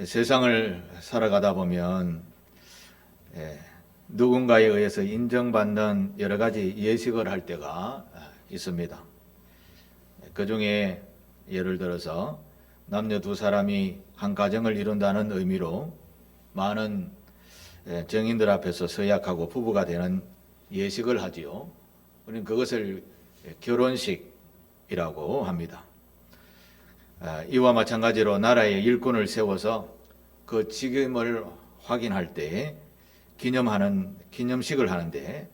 세상을 살아가다 보면 누군가에 의해서 인정받는 여러 가지 예식을 할 때가 있습니다. 그 중에 예를 들어서 남녀 두 사람이 한 가정을 이룬다는 의미로 많은 정인들 앞에서 서약하고 부부가 되는 예식을 하지요. 우리는 그것을 결혼식이라고 합니다. 이와 마찬가지로 나라의 일꾼을 세워서 그 직임을 확인할 때 기념식을 하는데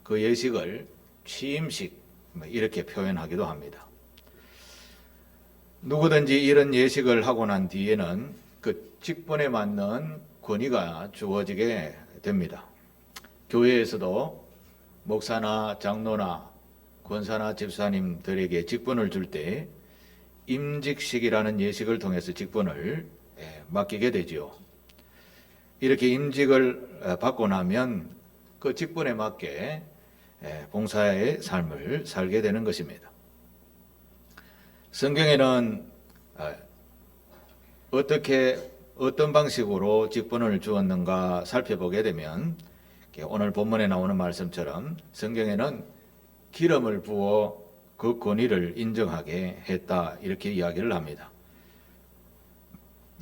그 예식을 취임식 이렇게 표현하기도 합니다. 누구든지 이런 예식을 하고 난 뒤에는 그 직분에 맞는 권위가 주어지게 됩니다. 교회에서도 목사나 장로나 권사나 집사님들에게 직분을 줄 때 임직식이라는 예식을 통해서 직분을 맡기게 되지요. 이렇게 임직을 받고 나면 그 직분에 맞게 봉사의 삶을 살게 되는 것입니다. 성경에는 어떤 방식으로 직분을 주었는가 살펴보게 되면 오늘 본문에 나오는 말씀처럼 성경에는 기름을 부어 그 권위를 인정하게 했다 이렇게 이야기를 합니다.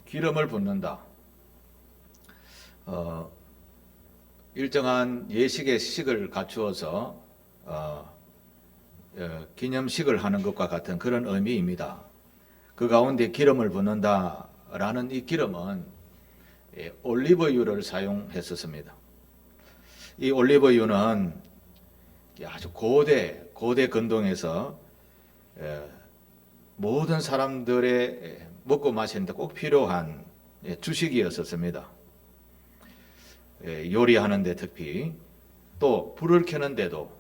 기름을 붓는다. 일정한 예식의 식을 갖추어서 기념식을 하는 것과 같은 그런 의미입니다. 그 가운데 기름을 붓는다라는 이 기름은 올리브유를 사용했었습니다. 이 올리브유는 아주 고대 근동에서 모든 사람들의 먹고 마시는데 꼭 필요한 주식이었었습니다. 요리하는데 특히 또 불을 켜는데도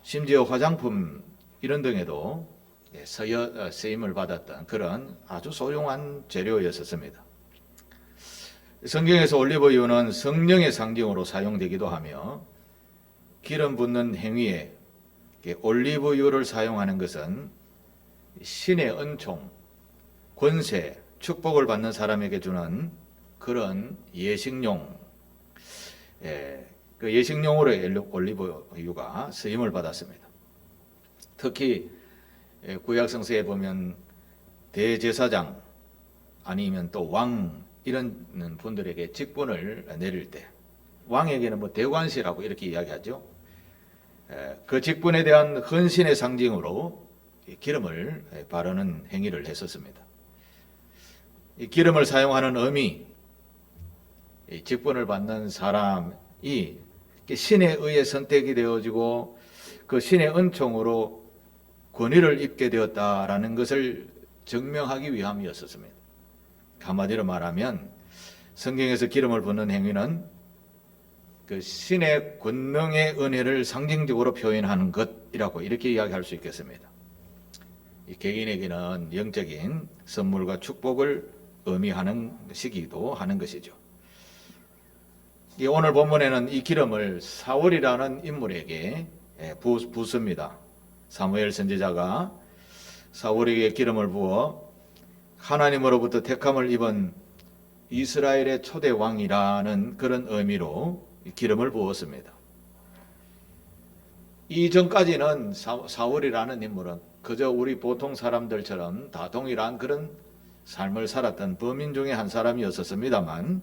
심지어 화장품 이런 등에도 쓰임을 받았던 그런 아주 소중한 재료였었습니다. 성경에서 올리브유는 성령의 상징으로 사용되기도 하며 기름 붓는 행위에 올리브유를 사용하는 것은 신의 은총, 권세, 축복을 받는 사람에게 주는 그런 예식용, 그 예식용으로 올리브유가 쓰임을 받았습니다. 특히 구약 성서에 보면 대제사장 아니면 또 왕 이런 분들에게 직분을 내릴 때 왕에게는 대관시라고 이렇게 이야기하죠. 그 직분에 대한 헌신의 상징으로 기름을 바르는 행위를 했었습니다. 이 기름을 사용하는 의미, 직분을 받는 사람이 신에 의해 선택이 되어지고 그 신의 은총으로 권위를 입게 되었다라는 것을 증명하기 위함이었습니다. 한마디로 말하면 성경에서 기름을 붓는 행위는 그 신의 권능의 은혜를 상징적으로 표현하는 것이라고 이렇게 이야기할 수 있겠습니다. 이 개인에게는 영적인 선물과 축복을 의미하는 시기도 하는 것이죠. 오늘 본문에는 이 기름을 사울이라는 인물에게 붓습니다. 사무엘 선지자가 사울에게 기름을 부어 하나님으로부터 택함을 입은 이스라엘의 초대 왕이라는 그런 의미로 기름을 부었습니다. 이전까지는 사울이라는 인물은 그저 우리 보통 사람들처럼 다 동일한 그런 삶을 살았던 범인 중에 한 사람이었습니다만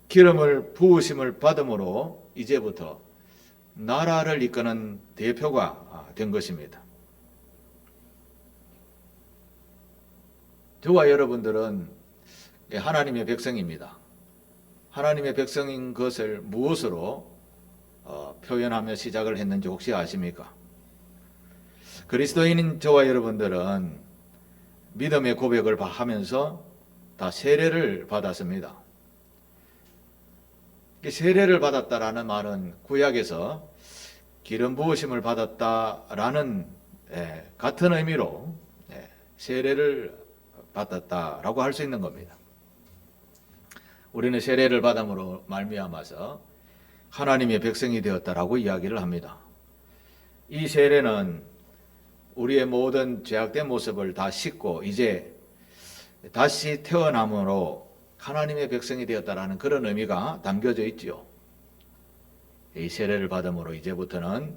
기름을 부으심을 받음으로 이제부터 나라를 이끄는 대표가 된 것입니다. 저와 여러분들은 하나님의 백성입니다. 하나님의 백성인 것을 무엇으로 표현하며 시작을 했는지 혹시 아십니까? 그리스도인인 저와 여러분들은 믿음의 고백을 하면서 다 세례를 받았습니다. 세례를 받았다라는 말은 구약에서 기름 부으심을 받았다라는 같은 의미로 세례를 받았다라고 할 수 있는 겁니다. 우리는 세례를 받음으로 말미암아서 하나님의 백성이 되었다라고 이야기를 합니다. 이 세례는 우리의 모든 죄악된 모습을 다 씻고 이제 다시 태어남으로 하나님의 백성이 되었다라는 그런 의미가 담겨져 있지요. 이 세례를 받음으로 이제부터는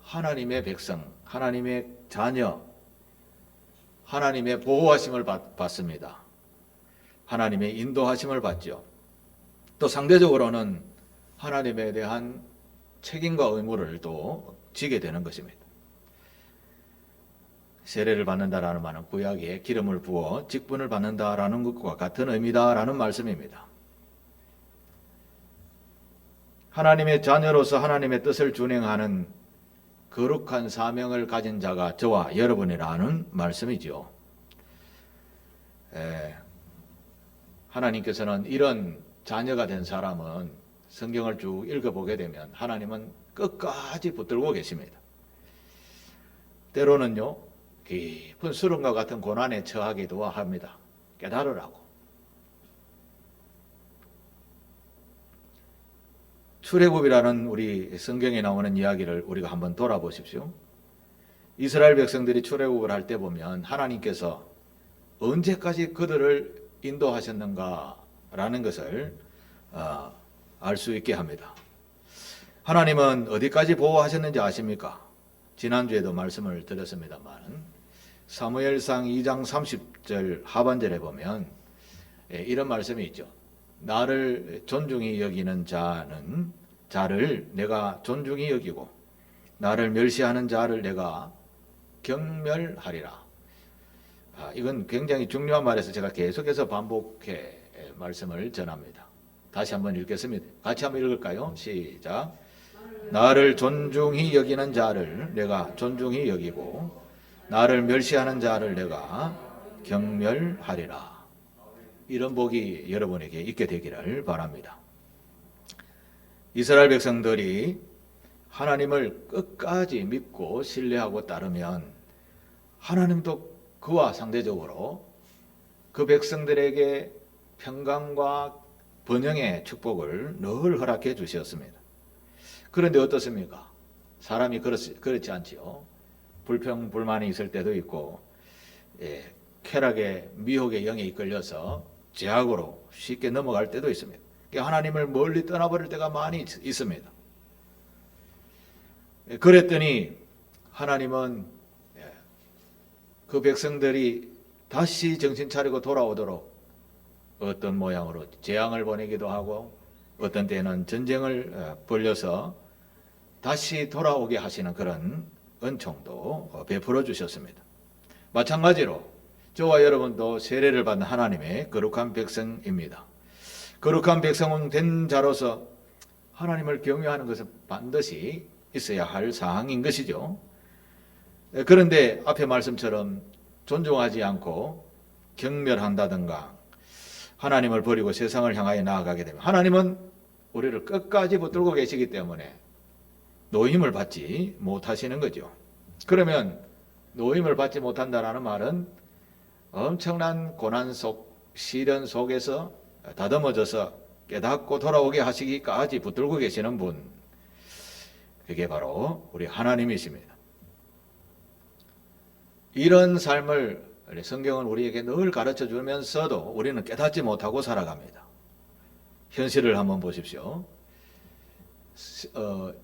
하나님의 백성, 하나님의 자녀, 하나님의 보호하심을 받습니다. 하나님의 인도하심을 받죠. 또 상대적으로는 하나님에 대한 책임과 의무를 또 지게 되는 것입니다. 세례를 받는다라는 말은 구약에 기름을 부어 직분을 받는다라는 것과 같은 의미다라는 말씀입니다. 하나님의 자녀로서 하나님의 뜻을 준행하는 거룩한 사명을 가진 자가 저와 여러분이라는 말씀이죠. 하나님께서는 이런 자녀가 된 사람은 성경을 쭉 읽어보게 되면 하나님은 끝까지 붙들고 계십니다. 때로는요, 깊은 수렁과 같은 고난에 처하기도 합니다. 깨달으라고. 출애굽이라는 우리 성경에 나오는 이야기를 우리가 한번 돌아보십시오. 이스라엘 백성들이 출애굽을 할 때 보면 하나님께서 언제까지 그들을 인도하셨는가라는 것을 알 수 있게 합니다. 하나님은 어디까지 보호하셨는지 아십니까? 지난주에도 말씀을 드렸습니다만 사무엘상 2장 30절 하반절에 보면 이런 말씀이 있죠. 나를 존중히 여기는 자를 내가 존중히 여기고 나를 멸시하는 자를 내가 경멸하리라. 이건 굉장히 중요한 말에서 제가 계속해서 반복해 말씀을 전합니다. 다시 한번 읽겠습니다. 같이 한번 읽을까요? 시작. 나를 존중히 여기는 자를 내가 존중히 여기고 나를 멸시하는 자를 내가 경멸하리라. 이런 복이 여러분에게 있게 되기를 바랍니다. 이스라엘 백성들이 하나님을 끝까지 믿고 신뢰하고 따르면 하나님도 그와 상대적으로 그 백성들에게 평강과 번영의 축복을 늘 허락해 주셨습니다. 그런데 어떻습니까? 사람이 그렇지 않지요. 불평, 불만이 있을 때도 있고 쾌락의 미혹의 영에 이끌려서 죄악으로 쉽게 넘어갈 때도 있습니다. 하나님을 멀리 떠나버릴 때가 많이 있습니다. 그랬더니 하나님은 그 백성들이 다시 정신 차리고 돌아오도록 어떤 모양으로 재앙을 보내기도 하고 어떤 때는 전쟁을 벌려서 다시 돌아오게 하시는 그런 은총도 베풀어 주셨습니다. 마찬가지로 저와 여러분도 세례를 받는 하나님의 거룩한 백성입니다. 거룩한 백성은 된 자로서 하나님을 경외하는 것은 반드시 있어야 할 사항인 것이죠. 그런데 앞에 말씀처럼 존중하지 않고 경멸한다든가 하나님을 버리고 세상을 향하여 나아가게 되면 하나님은 우리를 끝까지 붙들고 계시기 때문에 노임을 받지 못하시는 거죠. 그러면 노임을 받지 못한다는 말은 엄청난 고난 속, 시련 속에서 다듬어져서 깨닫고 돌아오게 하시기까지 붙들고 계시는 분, 그게 바로 우리 하나님이십니다. 이런 삶을 성경은 우리에게 늘 가르쳐 주면서도 우리는 깨닫지 못하고 살아갑니다. 현실을 한번 보십시오.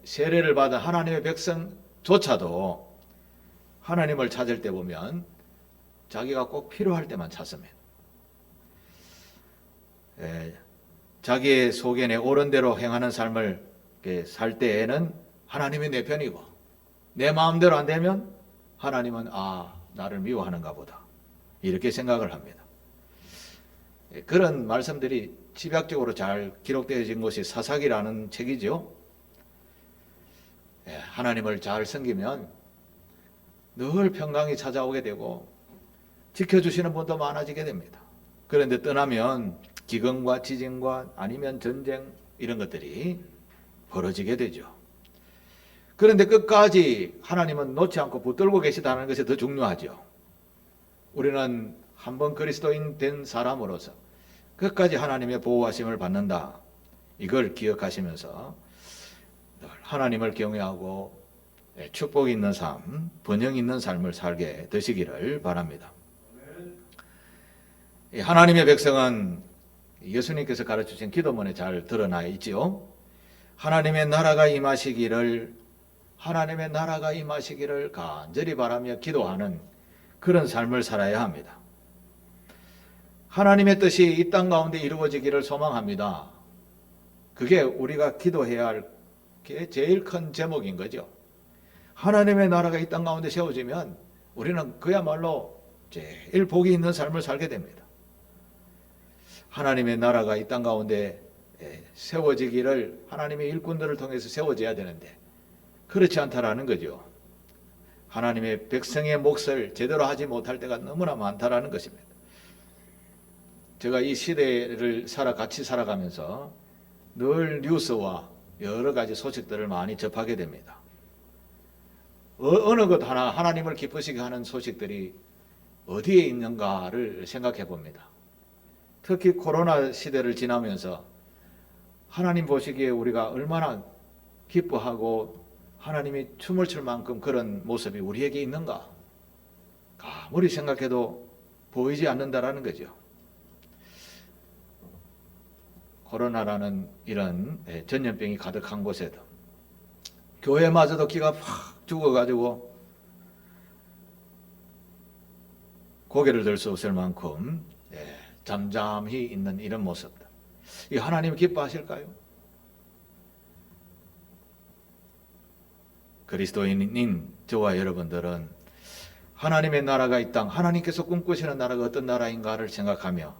세례를 받은 하나님의 백성조차도 하나님을 찾을 때 보면 자기가 꼭 필요할 때만 찾습니다. 자기의 소견에 옳은 대로 행하는 삶을 살 때에는 하나님이 내 편이고 내 마음대로 안 되면 하나님은 나를 미워하는가 보다 이렇게 생각을 합니다. 그런 말씀들이 집약적으로 잘 기록되어진 것이 사사기라는 책이죠. 하나님을 잘 섬기면 늘 평강이 찾아오게 되고 지켜주시는 분도 많아지게 됩니다. 그런데 떠나면 기근과 지진과 아니면 전쟁 이런 것들이 벌어지게 되죠. 그런데 끝까지 하나님은 놓지 않고 붙들고 계시다는 것이 더 중요하죠. 우리는 한번 그리스도인 된 사람으로서 끝까지 하나님의 보호하심을 받는다. 이걸 기억하시면서 하나님을 경외하고 축복 있는 삶, 번영 있는 삶을 살게 되시기를 바랍니다. 하나님의 백성은 예수님께서 가르치신 기도문에 잘 드러나 있지요. 하나님의 나라가 임하시기를 간절히 바라며 기도하는 그런 삶을 살아야 합니다. 하나님의 뜻이 이 땅 가운데 이루어지기를 소망합니다. 그게 우리가 기도해야 할 게 제일 큰 제목인 거죠. 하나님의 나라가 이 땅 가운데 세워지면 우리는 그야말로 제일 복이 있는 삶을 살게 됩니다. 하나님의 나라가 이 땅 가운데 세워지기를 하나님의 일꾼들을 통해서 세워져야 되는데 그렇지 않다라는 거죠. 하나님의 백성의 몫을 제대로 하지 못할 때가 너무나 많다라는 것입니다. 제가 이 시대를 같이 살아가면서 늘 뉴스와 여러 가지 소식들을 많이 접하게 됩니다. 어느 것 하나 하나님을 기쁘시게 하는 소식들이 어디에 있는가를 생각해 봅니다. 특히 코로나 시대를 지나면서 하나님 보시기에 우리가 얼마나 기뻐하고 하나님이 춤을 출 만큼 그런 모습이 우리에게 있는가? 아무리 생각해도 보이지 않는다라는 거죠. 코로나라는 이런 전염병이 가득한 곳에도 교회마저도 기가 팍 죽어가지고 고개를 들 수 없을 만큼 잠잠히 있는 이런 모습들. 이 하나님 기뻐하실까요? 그리스도인인 저와 여러분들은 하나님의 나라가 이 땅, 하나님께서 꿈꾸시는 나라가 어떤 나라인가를 생각하며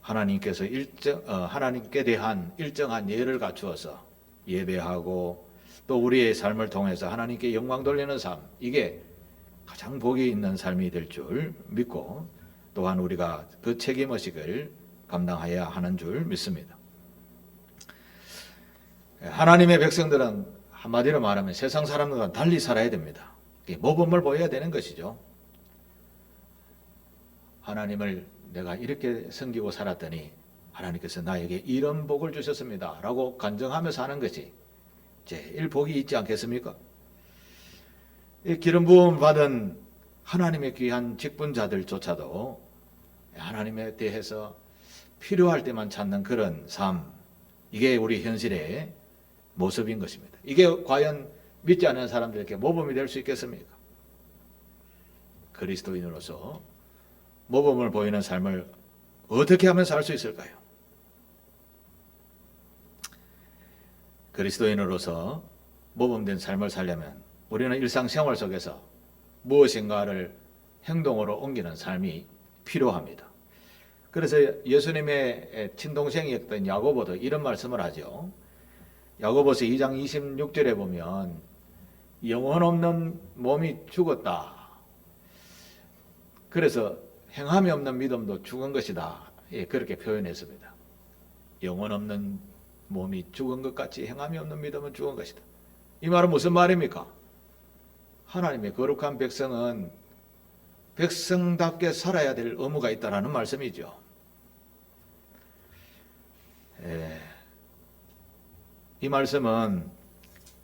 하나님께 대한 일정한 예를 갖추어서 예배하고 또 우리의 삶을 통해서 하나님께 영광 돌리는 삶, 이게 가장 복이 있는 삶이 될 줄 믿고 또한 우리가 그 책임의식을 감당해야 하는 줄 믿습니다. 하나님의 백성들은 한마디로 말하면 세상 사람들과 달리 살아야 됩니다. 모범을 보여야 되는 것이죠. 하나님을 내가 이렇게 섬기고 살았더니 하나님께서 나에게 이런 복을 주셨습니다 라고 간증하며 사는 것이 제일 복이 있지 않겠습니까? 이 기름 부음 받은 하나님의 귀한 직분자들조차도 하나님에 대해서 필요할 때만 찾는 그런 삶, 이게 우리 현실의 모습인 것입니다. 이게 과연 믿지 않는 사람들에게 모범이 될 수 있겠습니까? 그리스도인으로서 모범을 보이는 삶을 어떻게 하면 살 수 있을까요? 그리스도인으로서 모범된 삶을 살려면 우리는 일상생활 속에서 무엇인가를 행동으로 옮기는 삶이 필요합니다. 그래서 예수님의 친동생이었던 야고보도 이런 말씀을 하죠. 야고보서 2장 26절에 보면 영혼 없는 몸이 죽었다. 그래서 행함이 없는 믿음도 죽은 것이다. 그렇게 표현했습니다. 영혼 없는 몸이 죽은 것 같이 행함이 없는 믿음은 죽은 것이다. 이 말은 무슨 말입니까? 하나님의 거룩한 백성은 백성답게 살아야 될 의무가 있다라는 말씀이죠. 이 말씀은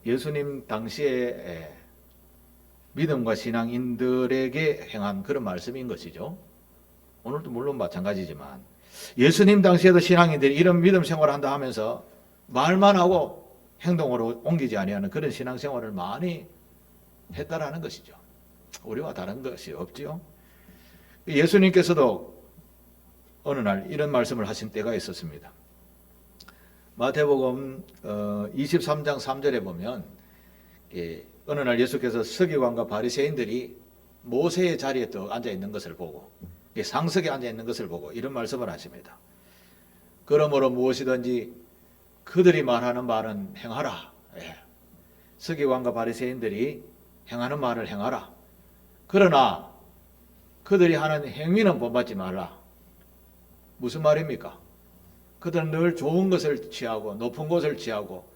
예수님 당시에 믿음과 신앙인들에게 행한 그런 말씀인 것이죠. 오늘도 물론 마찬가지지만 예수님 당시에도 신앙인들이 이런 믿음 생활을 한다 하면서 말만 하고 행동으로 옮기지 아니하는 그런 신앙생활을 많이 했다라는 것이죠. 우리와 다른 것이 없지요. 예수님께서도 어느 날 이런 말씀을 하신 때가 있었습니다. 마태복음 23장 3절에 보면 어느 날 예수께서 서기관과 바리새인들이 모세의 자리에 또 앉아 있는 것을 보고 상석에 앉아 있는 것을 보고 이런 말씀을 하십니다. 그러므로 무엇이든지 그들이 말하는 말은 행하라. 서기관과 바리새인들이 행하는 말을 행하라. 그러나 그들이 하는 행위는 본받지 말라. 무슨 말입니까? 그들은 늘 좋은 것을 취하고 높은 것을 취하고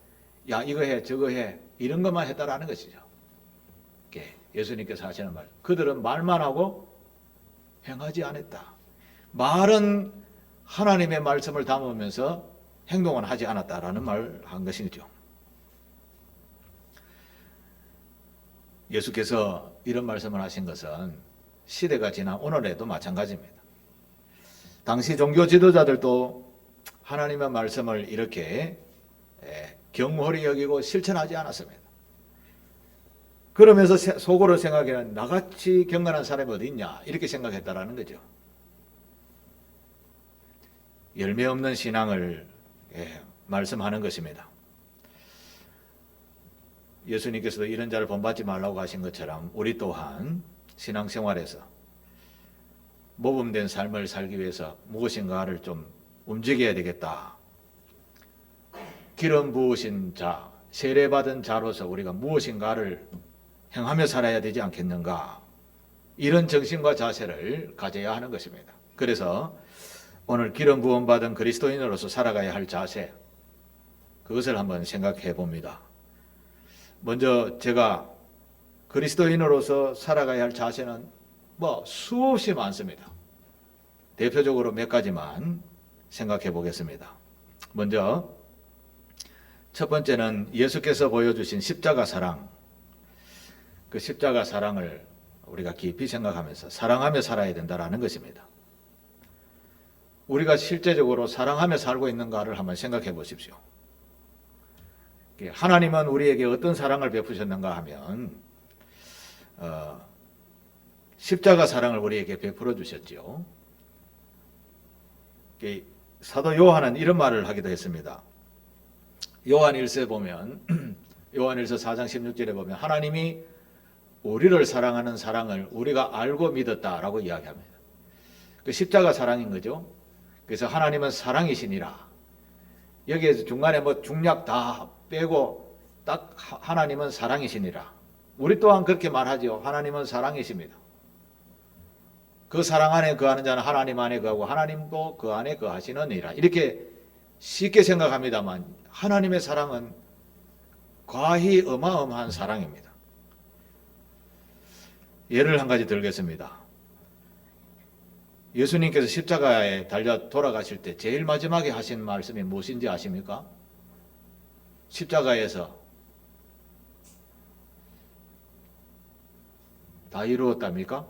야 이거 해 저거 해 이런 것만 했다라는 것이죠. 예수님께서 하시는 말. 그들은 말만 하고 행하지 않았다. 말은 하나님의 말씀을 담으면서 행동은 하지 않았다라는 말을 한 것이죠. 예수께서 이런 말씀을 하신 것은 시대가 지난 오늘에도 마찬가지입니다. 당시 종교 지도자들도 하나님의 말씀을 이렇게 경홀히 여기고 실천하지 않았습니다. 그러면서 속으로 생각해는 나같이 경건한 사람이 어디 있냐 이렇게 생각했다라는 거죠. 열매 없는 신앙을 말씀하는 것입니다. 예수님께서도 이런 자를 본받지 말라고 하신 것처럼 우리 또한 신앙생활에서 모범된 삶을 살기 위해서 무엇인가를 좀 움직여야 되겠다. 기름 부으신 자, 세례받은 자로서 우리가 무엇인가를 행하며 살아야 되지 않겠는가. 이런 정신과 자세를 가져야 하는 것입니다. 그래서 오늘 기름 부음 받은 그리스도인으로서 살아가야 할 자세, 그것을 한번 생각해 봅니다. 먼저 제가 그리스도인으로서 살아가야 할 자세는 수없이 많습니다. 대표적으로 몇 가지만 생각해 보겠습니다. 먼저 첫 번째는 예수께서 보여주신 십자가 사랑, 그 십자가 사랑을 우리가 깊이 생각하면서 사랑하며 살아야 된다는 것입니다. 우리가 실제적으로 사랑하며 살고 있는가를 한번 생각해 보십시오. 하나님은 우리에게 어떤 사랑을 베푸셨는가 하면 십자가 사랑을 우리에게 베풀어 주셨죠. 사도 요한은 이런 말을 하기도 했습니다. 요한 1세 보면 요한 1서 4장 16절에 보면 하나님이 우리를 사랑하는 사랑을 우리가 알고 믿었다라고 이야기합니다. 그 십자가 사랑인 거죠. 그래서 하나님은 사랑이시니라. 여기에서 중간에 중략 다 빼고 딱 하나님은 사랑이시니라. 우리 또한 그렇게 말하죠. 하나님은 사랑이십니다. 그 사랑 안에 거하는 자는 하나님 안에 거하고 하나님도 그 안에 거하시느니라. 이렇게 쉽게 생각합니다만 하나님의 사랑은 과히 어마어마한 사랑입니다. 예를 한 가지 들겠습니다. 예수님께서 십자가에 달려 돌아가실 때 제일 마지막에 하신 말씀이 무엇인지 아십니까? 십자가에서 다 이루었답니까?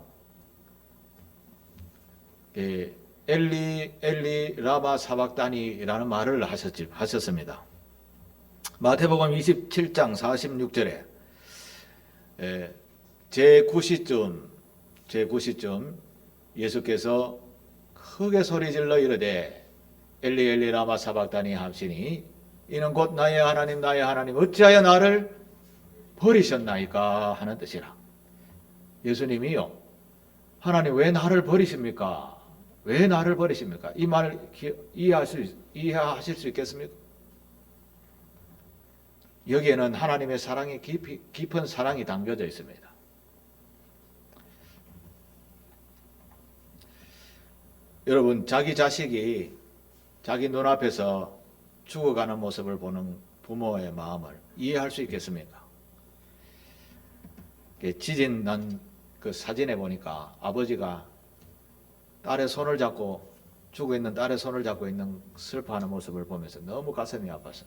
엘리 엘리 라마 사박다니라는 말을 하셨습니다. 마태복음 27장 46절에 제9시쯤 예수께서 크게 소리질러 이르되 엘리 엘리 라마 사박다니 하시니 이는 곧 나의 하나님 나의 하나님 어찌하여 나를 버리셨나이까 하는 뜻이라. 예수님이요, 하나님 왜 나를 버리십니까? 왜 나를 버리십니까? 이 말을 이해하실 수 있겠습니까? 여기에는 하나님의 사랑이 깊은 사랑이 담겨져 있습니다. 여러분, 자기 자식이 자기 눈앞에서 죽어가는 모습을 보는 부모의 마음을 이해할 수 있겠습니까? 지진 난 그 사진에 보니까 아버지가 딸의 손을 잡고 죽어 있는 딸의 손을 잡고 있는 슬퍼하는 모습을 보면서 너무 가슴이 아팠습니다.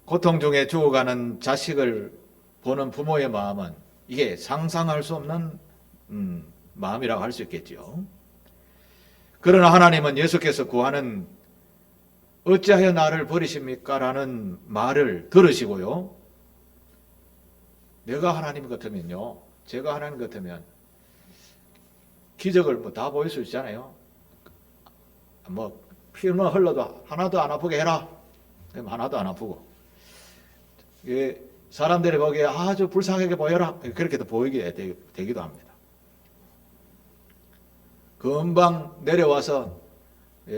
고통 중에 죽어가는 자식을 보는 부모의 마음은 이게 상상할 수 없는 마음이라고 할 수 있겠죠. 그러나 하나님은 예수께서 구하는 어찌하여 나를 버리십니까? 라는 말을 들으시고요. 내가 하나님 같으면요, 제가 하나님 같으면 기적을 다 보일 수 있잖아요. 피만 흘러도 하나도 안 아프게 해라. 그럼 하나도 안 아프고. 사람들이 보기에 아주 불쌍하게 보여라. 그렇게도 보이게 되기도 합니다. 금방 내려와서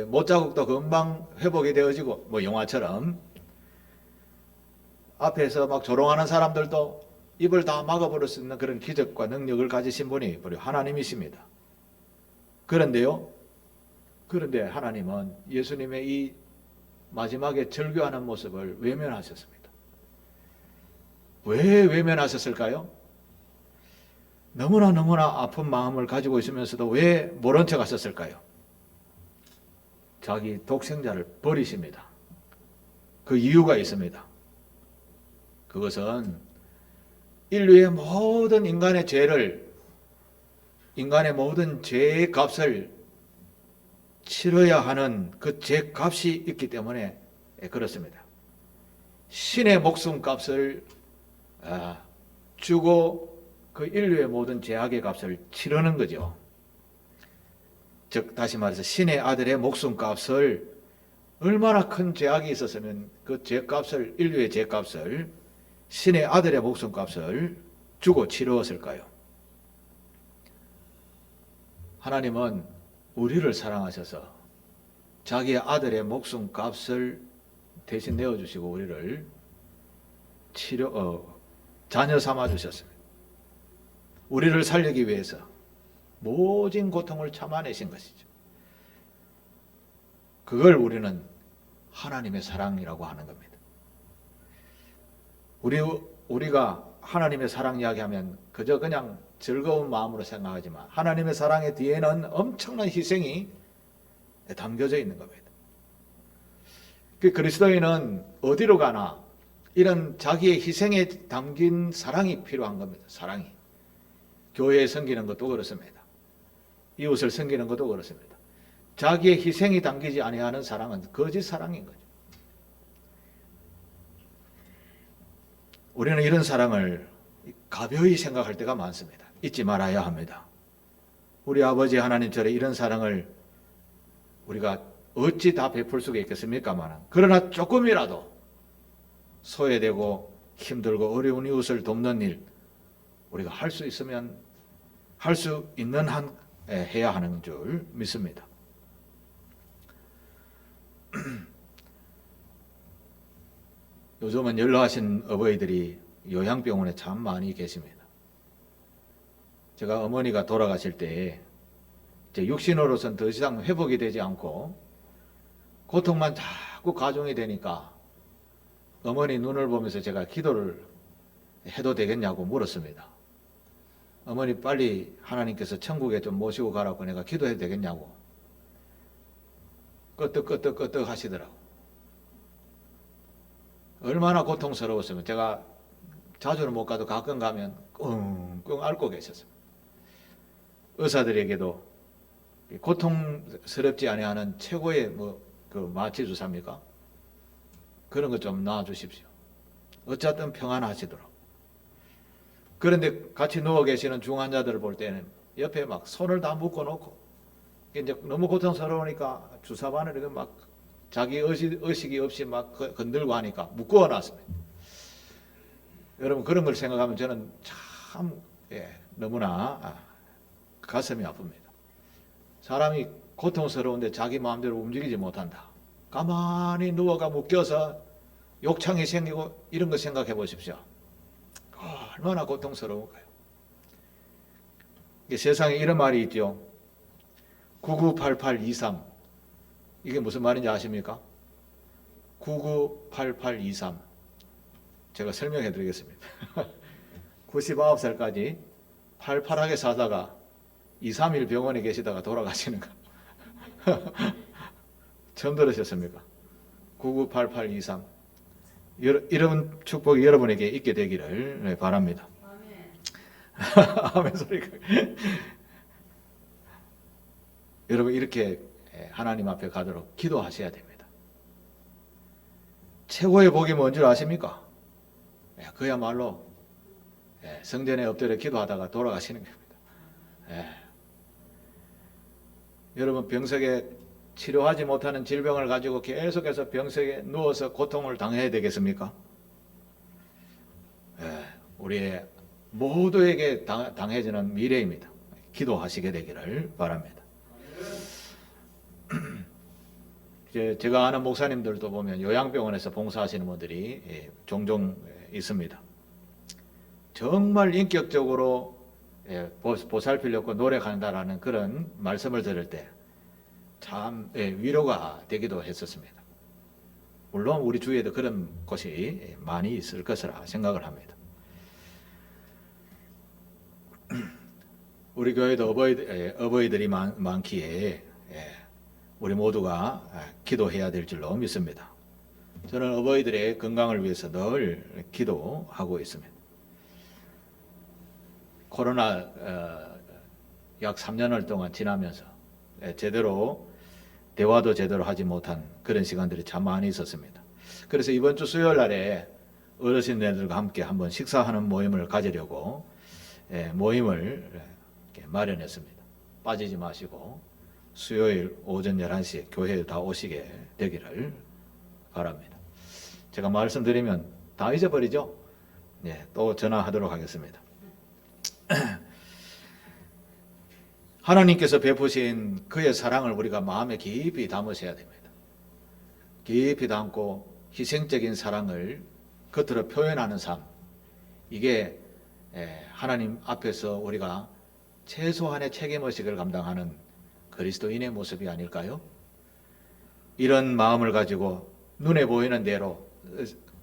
못자국도 금방 회복이 되어지고, 영화처럼 앞에서 막 조롱하는 사람들도 입을 다 막아버릴 수 있는 그런 기적과 능력을 가지신 분이 바로 하나님이십니다. 그런데 하나님은 예수님의 이 마지막에 절규하는 모습을 외면하셨습니다. 왜 외면하셨을까요? 너무나 아픈 마음을 가지고 있으면서도 왜 모른 척 하셨을까요? 자기 독생자를 버리십니다. 그 이유가 있습니다. 그것은 인류의 모든 인간의 죄를 인간의 모든 죄의 값을 치러야 하는 그 죄값이 있기 때문에 그렇습니다. 신의 목숨값을 주고 그 인류의 모든 죄악의 값을 치르는 거죠. 즉 다시 말해서 신의 아들의 목숨값을, 얼마나 큰 죄악이 있었으면 그 죄값을, 인류의 죄값을, 신의 아들의 목숨값을 주고 치루었을까요? 하나님은 우리를 사랑하셔서 자기의 아들의 목숨값을 대신 내어주시고 우리를 자녀 삼아 주셨습니다. 우리를 살리기 위해서 모진 고통을 참아내신 것이죠. 그걸 우리는 하나님의 사랑이라고 하는 겁니다. 우리가 하나님의 사랑 이야기하면 그저 그냥 즐거운 마음으로 생각하지만 하나님의 사랑의 뒤에는 엄청난 희생이 담겨져 있는 겁니다. 그 그리스도인은 어디로 가나 이런 자기의 희생에 담긴 사랑이 필요한 겁니다. 사랑이. 교회에 섬기는 것도 그렇습니다. 이웃을 섬기는 것도 그렇습니다. 자기의 희생이 담기지 아니하는 사랑은 거짓 사랑인 거죠. 우리는 이런 사랑을 가벼이 생각할 때가 많습니다. 잊지 말아야 합니다. 우리 아버지 하나님처럼 이런 사랑을 우리가 어찌 다 베풀 수가 있겠습니까만, 그러나 조금이라도 소외되고 힘들고 어려운 이웃을 돕는 일, 우리가 할 수 있으면 할 수 있는 한 해야 하는 줄 믿습니다. 요즘은 연로하신 어버이들이 요양병원에 참 많이 계십니다. 제가 어머니가 돌아가실 때 이제 육신으로서는 더 이상 회복이 되지 않고 고통만 자꾸 가중이 되니까 어머니 눈을 보면서 제가 기도를 해도 되겠냐고 물었습니다. 어머니 빨리 하나님께서 천국에 좀 모시고 가라고 내가 기도해도 되겠냐고 끄떡끄떡 하시더라고. 얼마나 고통스러웠으면, 제가 자주는 못 가도 가끔 가면 끙끙 앓고 계셨어요. 의사들에게도 고통스럽지 아니하는 최고의 그 마취 주사입니까? 그런 거 좀 놔주십시오. 어쨌든 평안하시도록. 그런데 같이 누워 계시는 중환자들을 볼 때는 옆에 막 손을 다 묶어 놓고, 이제 너무 고통스러우니까 주사바늘을 막 자기 의식이 없이 막 건들고 하니까 묶어 놨습니다. 여러분, 그런 걸 생각하면 저는 참 너무나 가슴이 아픕니다. 사람이 고통스러운데 자기 마음대로 움직이지 못한다. 가만히 누워가 묶여서 욕창이 생기고 이런 거 생각해 보십시오. 얼마나 고통스러울까요? 세상에 이런 말이 있죠. 998823. 이게 무슨 말인지 아십니까? 998823. 제가 설명해 드리겠습니다. 99살까지 팔팔하게 사다가 2, 3일 병원에 계시다가 돌아가시는 거. 처음 들으셨습니까? 998823. 이런 축복이 여러분에게 있게 되기를 바랍니다. 아멘 소리가. 여러분, 이렇게 하나님 앞에 가도록 기도하셔야 됩니다. 최고의 복이 뭔 줄 아십니까? 그야말로 성전에 엎드려 기도하다가 돌아가시는 겁니다. 여러분, 병석에 치료하지 못하는 질병을 가지고 계속해서 병석에 누워서 고통을 당해야 되겠습니까? 우리의 모두에게 당해지는 미래입니다. 기도하시게 되기를 바랍니다. 제가 아는 목사님들도 보면 요양병원에서 봉사하시는 분들이 종종 있습니다. 정말 인격적으로 보살피려고 노력한다라는 그런 말씀을 들을 때 참 위로가 되기도 했었습니다. 물론 우리 주위에도 그런 곳이 많이 있을 것이라 생각을 합니다. 우리 교회도 어버이들이 많기에 우리 모두가 기도해야 될 줄로 믿습니다. 저는 어버이들의 건강을 위해서 늘 기도하고 있습니다. 코로나 약 3년을 동안 지나면서 제대로 대화도 제대로 하지 못한 그런 시간들이 참 많이 있었습니다. 그래서 이번 주 수요일 날에 어르신들과 함께 한번 식사하는 모임을 가지려고 모임을 이렇게 마련했습니다. 빠지지 마시고 수요일 오전 11시에 교회에 다 오시게 되기를 바랍니다. 제가 말씀드리면 다 잊어버리죠? 또 전화하도록 하겠습니다. 하나님께서 베푸신 그의 사랑을 우리가 마음에 깊이 담으셔야 됩니다. 깊이 담고 희생적인 사랑을 겉으로 표현하는 삶, 이게 하나님 앞에서 우리가 최소한의 책임의식을 감당하는 그리스도인의 모습이 아닐까요? 이런 마음을 가지고 눈에 보이는 대로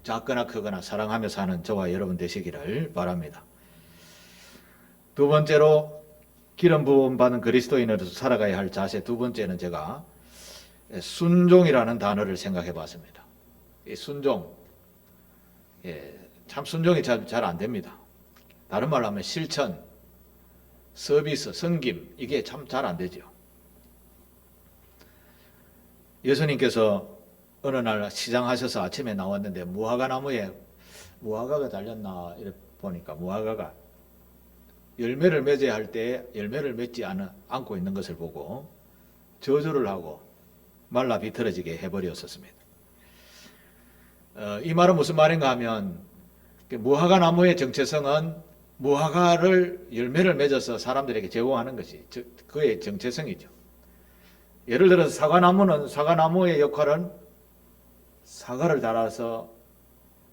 작거나 크거나 사랑하며 사는 저와 여러분 되시기를 바랍니다. 두 번째로 기름 부음 받은 그리스도인으로서 살아가야 할 자세, 두 번째는 제가 순종이라는 단어를 생각해 봤습니다. 이 순종, 참 순종이 잘 안 됩니다. 다른 말로 하면 실천, 서비스, 섬김, 이게 참 잘 안 되죠. 예수님께서 어느 날 시장하셔서 아침에 나왔는데 무화과 나무에 무화과가 달렸나 이렇게 보니까 무화과가 열매를 맺어야 할 때 열매를 맺지 않고 있는 것을 보고 저주를 하고 말라 비틀어지게 해버렸었습니다. 이 말은 무슨 말인가 하면 무화과 나무의 정체성은 무화과를 열매를 맺어서 사람들에게 제공하는 것이 그의 정체성이죠. 예를 들어서 사과나무는 사과나무의 역할은 사과를 달아서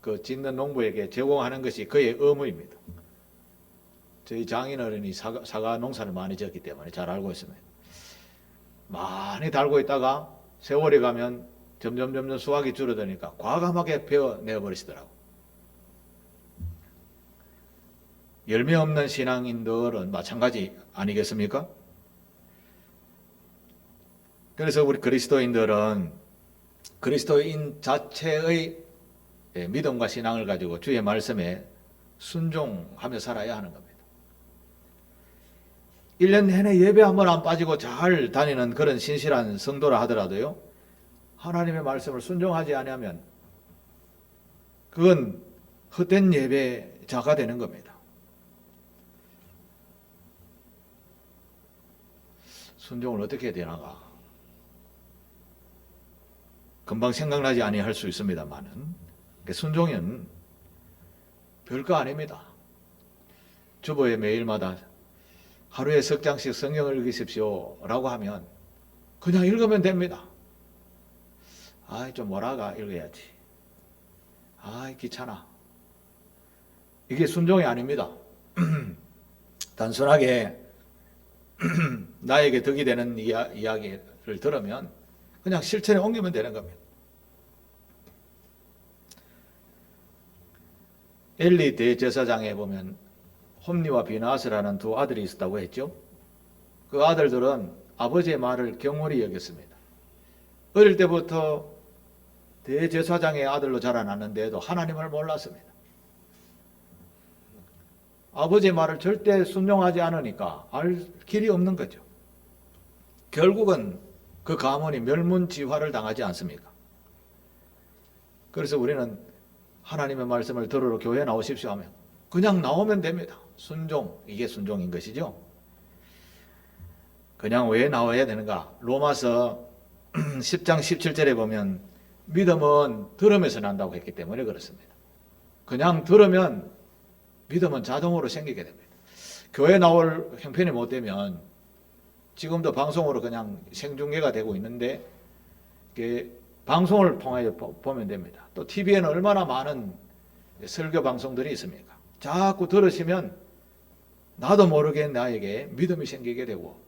그 짓는 농부에게 제공하는 것이 그의 의무입니다. 저희 장인어른이 사과 농사를 많이 지었기 때문에 잘 알고 있습니다. 많이 달고 있다가 세월이 가면 점점 수확이 줄어드니까 과감하게 베어내어 버리시더라고. 열매 없는 신앙인들은 마찬가지 아니겠습니까? 그래서 우리 그리스도인들은 그리스도인 자체의 믿음과 신앙을 가지고 주의 말씀에 순종하며 살아야 하는 겁니다. 1년 내내 예배 한 번 안 빠지고 잘 다니는 그런 신실한 성도라 하더라도요, 하나님의 말씀을 순종하지 않으면 그건 헛된 예배자가 되는 겁니다. 순종을 어떻게 해야 되나가 금방 생각나지 아니할 수 있습니다만은 순종은 별거 아닙니다. 주보에 매일마다 하루에 석 장씩 성경을 읽으십시오 라고 하면 그냥 읽으면 됩니다. 좀 뭐라가 읽어야지. 귀찮아. 이게 순종이 아닙니다. 단순하게 나에게 덕이 되는 이야기를 들으면 그냥 실천에 옮기면 되는 겁니다. 엘리 대제사장에 보면 홈니와 비나스라는 두 아들이 있었다고 했죠. 그 아들들은 아버지의 말을 경홀히 여겼습니다. 어릴 때부터 대제사장의 아들로 자라났는데도 하나님을 몰랐습니다. 아버지의 말을 절대 순종하지 않으니까 알 길이 없는 거죠. 결국은 그 가문이 멸문지화를 당하지 않습니까? 그래서 우리는 하나님의 말씀을 들으러 교회에 나오십시오 하면 그냥 나오면 됩니다. 순종, 이게 순종인 것이죠. 그냥 왜 나와야 되는가? 로마서 10장 17절에 보면 믿음은 들으면서 난다고 했기 때문에 그렇습니다. 그냥 들으면 믿음은 자동으로 생기게 됩니다. 교회 나올 형편이 못 되면 지금도 방송으로 그냥 생중계가 되고 있는데 방송을 통하여 보면 됩니다. 또 TV에는 얼마나 많은 설교 방송들이 있습니까? 자꾸 들으시면 나도 모르게 나에게 믿음이 생기게 되고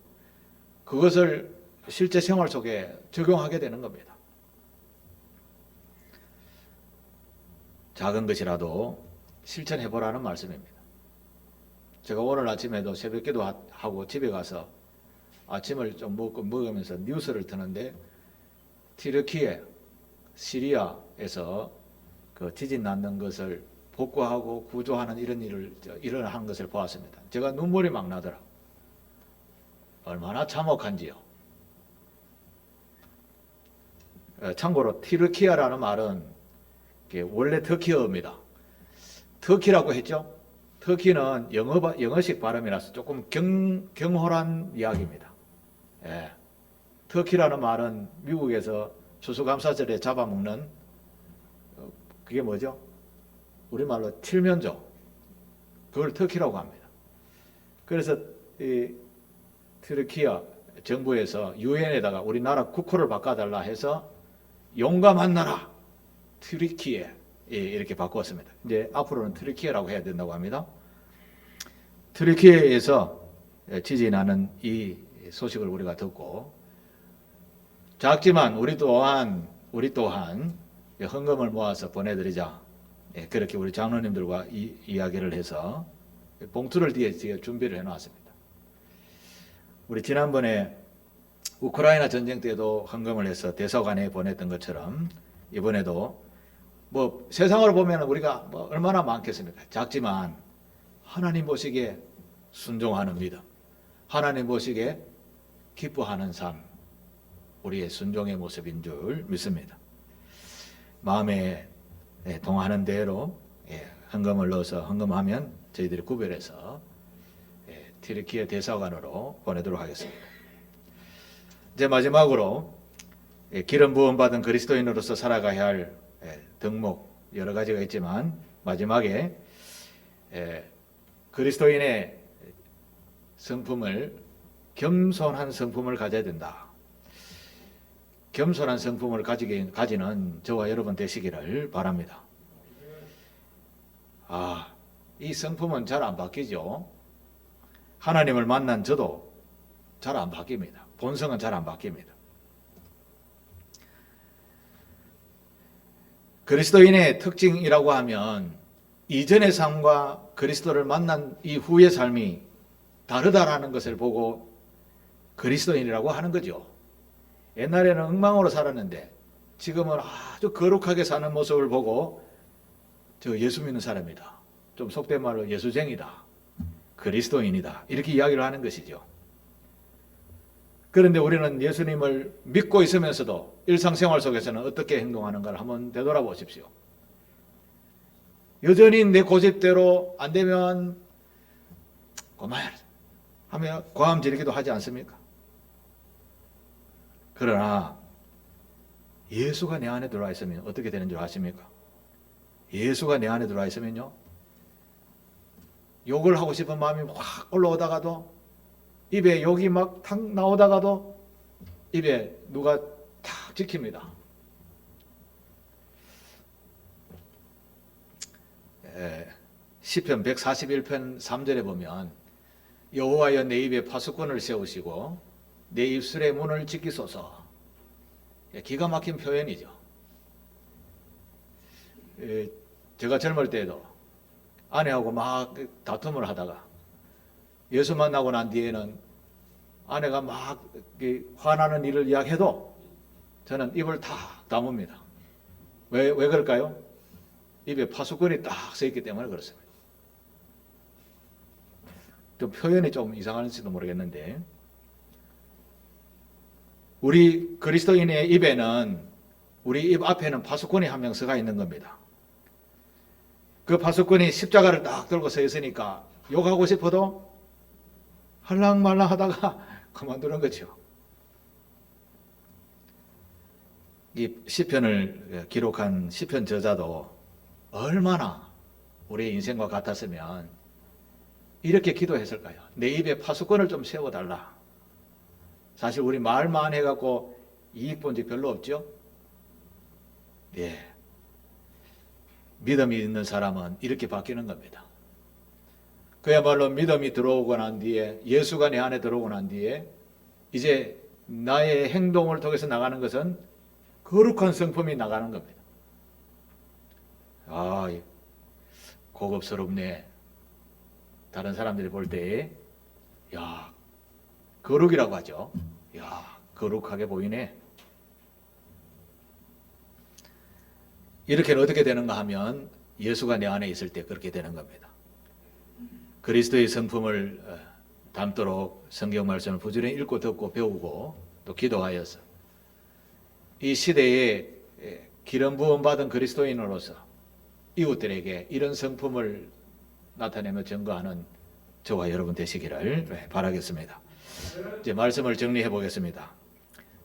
그것을 실제 생활 속에 적용하게 되는 겁니다. 작은 것이라도 실천해 보라는 말씀입니다. 제가 오늘 아침에도 새벽기도 하고 집에 가서 아침을 좀 먹으면서 뉴스를 트는데 튀르키예, 시리아에서 그 지진 났는 것을 복구하고 구조하는 이런 일을 일어나는 것을 보았습니다. 제가 눈물이 막 나더라고요. 얼마나 참혹한지요. 참고로 티르키아라는 말은 원래 터키어입니다. 터키라고 했죠. 터키는 영어식 발음이라서 조금 경홀한 이야기입니다. 예. 터키라는 말은 미국에서 추수감사절에 잡아먹는 그게 뭐죠? 우리말로 칠면조. 그걸 터키라고 합니다. 그래서 이 터키아 정부에서 유엔에다가 우리나라 국호를 바꿔달라 해서 용감한 나라 트리키에 이렇게 바꿨습니다. 이제 앞으로는 트리키에라고 해야 된다고 합니다. 트리키에에서 지진하는 이 소식을 우리가 듣고 작지만 우리 또한 헌금을 모아서 보내드리자. 그렇게 우리 장로님들과 이야기를 해서 봉투를 뒤에 준비를 해놨습니다. 우리 지난번에 우크라이나 전쟁 때도 헌금을 해서 대사관에 보냈던 것처럼 이번에도 뭐 세상으로 보면 우리가 뭐 얼마나 많겠습니까? 작지만 하나님 보시기에 순종하는 믿음, 하나님 보시기에 기뻐하는 삶, 우리의 순종의 모습인 줄 믿습니다. 마음에 동하는 대로 헌금을 넣어서 헌금하면 저희들이 구별해서 튀르키예 대사관으로 보내도록 하겠습니다. 이제 마지막으로 기름 부음 받은 그리스도인으로서 살아가야 할 덕목 여러 가지가 있지만 마지막에 그리스도인의 성품을 겸손한 성품을 가져야 된다. 겸손한 성품을 가지는 저와 여러분 되시기를 바랍니다. 이 성품은 잘 안 바뀌죠. 하나님을 만난 저도 잘 안 바뀝니다. 본성은 잘 안 바뀝니다. 그리스도인의 특징이라고 하면 이전의 삶과 그리스도를 만난 이후의 삶이 다르다라는 것을 보고 그리스도인이라고 하는 거죠. 옛날에는 엉망으로 살았는데 지금은 아주 거룩하게 사는 모습을 보고 저 예수 믿는 사람이다. 좀 속된 말로 예수쟁이다. 그리스도인이다. 이렇게 이야기를 하는 것이죠. 그런데 우리는 예수님을 믿고 있으면서도 일상생활 속에서는 어떻게 행동하는가를 한번 되돌아보십시오. 여전히 내 고집대로 안 되면 고마야 하며 고함 지르기도 하지 않습니까? 그러나 예수가 내 안에 들어와 있으면 어떻게 되는 줄 아십니까? 예수가 내 안에 들어와 있으면요, 욕을 하고 싶은 마음이 확 올라오다가도 입에 욕이 막 탁 나오다가도 입에 누가 탁 지킵니다. 시편 141편 3절에 보면 여호와여 내 입에 파수꾼을 세우시고 내 입술의 문을 지키소서. 기가 막힌 표현이죠. 제가 젊을 때에도 아내하고 막 다툼을 하다가 예수 만나고 난 뒤에는 아내가 막 화나는 일을 이야기해도 저는 입을 다 다뭅니다. 왜 그럴까요? 입에 파수꾼이 딱 서 있기 때문에 그렇습니다. 좀 표현이 좀 이상할지도 모르겠는데 우리 그리스도인의 입에는 우리 입 앞에는 파수꾼이 한 명 서가 있는 겁니다. 그 파수꾼이 십자가를 딱 들고 서 있으니까 욕하고 싶어도 할랑말랑 하다가 그만두는 거죠. 이 시편을 기록한 시편 저자도 얼마나 우리의 인생과 같았으면 이렇게 기도했을까요? 내 입에 파수꾼을 좀 세워달라. 사실 우리 말만 해갖고 이익 본 적 별로 없죠? 예. 믿음이 있는 사람은 이렇게 바뀌는 겁니다. 그야말로 믿음이 들어오고 난 뒤에, 예수가 내 안에 들어오고 난 뒤에 이제 나의 행동을 통해서 나가는 것은 거룩한 성품이 나가는 겁니다. 고급스럽네. 다른 사람들이 볼 때, 야, 거룩이라고 하죠. 야, 거룩하게 보이네. 이렇게는 어떻게 되는가 하면 예수가 내 안에 있을 때 그렇게 되는 겁니다. 그리스도의 성품을 닮도록 성경 말씀을 부지런히 읽고 듣고 배우고 또 기도하여서 이 시대에 기름 부음 받은 그리스도인으로서 이웃들에게 이런 성품을 나타내며 증거하는 저와 여러분 되시기를 바라겠습니다. 이제 말씀을 정리해 보겠습니다.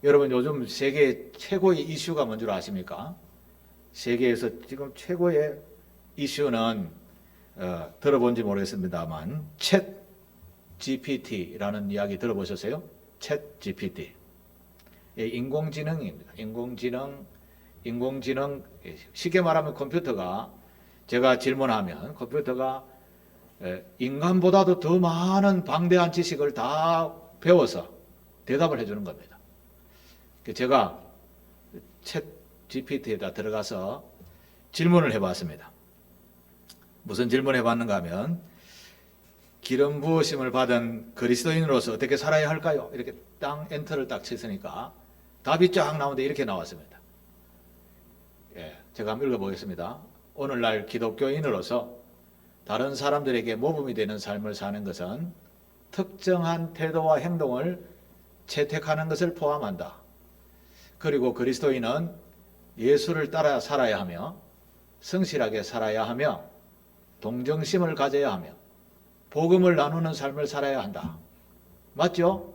여러분, 요즘 세계 최고의 이슈가 뭔 줄 아십니까? 세계에서 지금 최고의 이슈는 들어본지 모르겠습니다만 챗 GPT라는 이야기 들어보셨어요? 챗 GPT. 인공지능입니다. 인공지능 쉽게 말하면 컴퓨터가 제가 질문하면 컴퓨터가 인간보다도 더 많은 방대한 지식을 다 배워서 대답을 해주는 겁니다. 제가 챗 GPT에다 들어가서 질문을 해봤습니다. 무슨 질문을 해봤는가 하면 기름 부으심을 받은 그리스도인으로서 어떻게 살아야 할까요? 이렇게 엔터를 딱 쳤으니까 답이 쫙 나오는데 이렇게 나왔습니다. 제가 한번 읽어보겠습니다. 오늘날 기독교인으로서 다른 사람들에게 모범이 되는 삶을 사는 것은 특정한 태도와 행동을 채택하는 것을 포함한다. 그리고 그리스도인은 예수를 따라 살아야 하며 성실하게 살아야 하며 동정심을 가져야 하며 복음을 나누는 삶을 살아야 한다. 맞죠?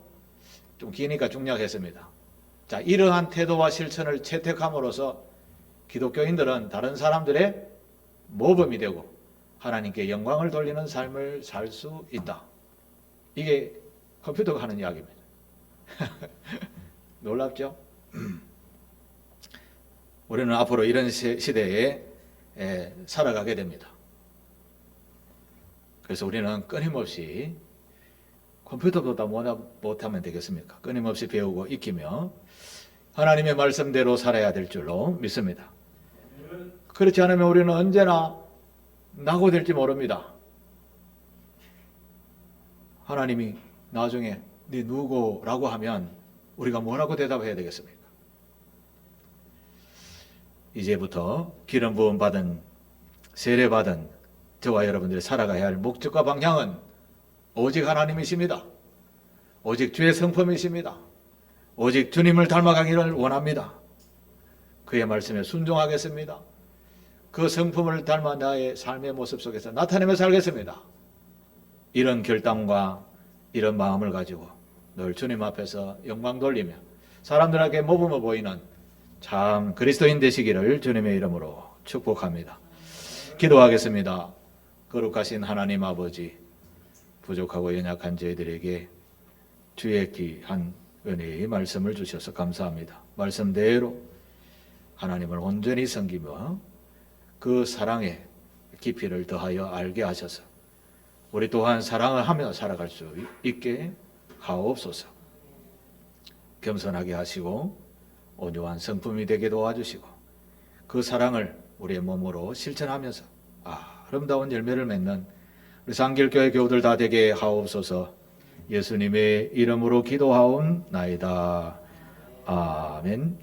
좀 기니까 중략했습니다. 자, 이러한 태도와 실천을 채택함으로써 기독교인들은 다른 사람들의 모범이 되고 하나님께 영광을 돌리는 삶을 살 수 있다. 이게 컴퓨터가 하는 이야기입니다. 놀랍죠? 우리는 앞으로 이런 시대에 살아가게 됩니다. 그래서 우리는 끊임없이 컴퓨터보다 못하면 되겠습니까? 끊임없이 배우고 익히며 하나님의 말씀대로 살아야 될 줄로 믿습니다. 그렇지 않으면 우리는 언제나 낙오될지 모릅니다. 하나님이 나중에 네 누구라고 하면 우리가 뭐라고 대답해야 되겠습니까? 이제부터 기름 부음 받은 세례 받은 저와 여러분들이 살아가야 할 목적과 방향은 오직 하나님이십니다. 오직 주의 성품이십니다. 오직 주님을 닮아가기를 원합니다. 그의 말씀에 순종하겠습니다. 그 성품을 닮아 나의 삶의 모습 속에서 나타내며 살겠습니다. 이런 결단과 이런 마음을 가지고 늘 주님 앞에서 영광 돌리며 사람들에게 모범을 보이는 참 그리스도인 되시기를 주님의 이름으로 축복합니다. 기도하겠습니다. 거룩하신 하나님 아버지, 부족하고 연약한 저희들에게 주의 귀한 은혜의 말씀을 주셔서 감사합니다. 말씀대로 하나님을 온전히 섬기며 그 사랑의 깊이를 더하여 알게 하셔서 우리 또한 사랑을 하며 살아갈 수 있게 하옵소서. 겸손하게 하시고 온유한 성품이 되게 도와주시고 그 사랑을 우리의 몸으로 실천하면서 아름다운 열매를 맺는 우리 상길교회 교우들 다 되게 하옵소서. 예수님의 이름으로 기도하옵나이다. 아멘.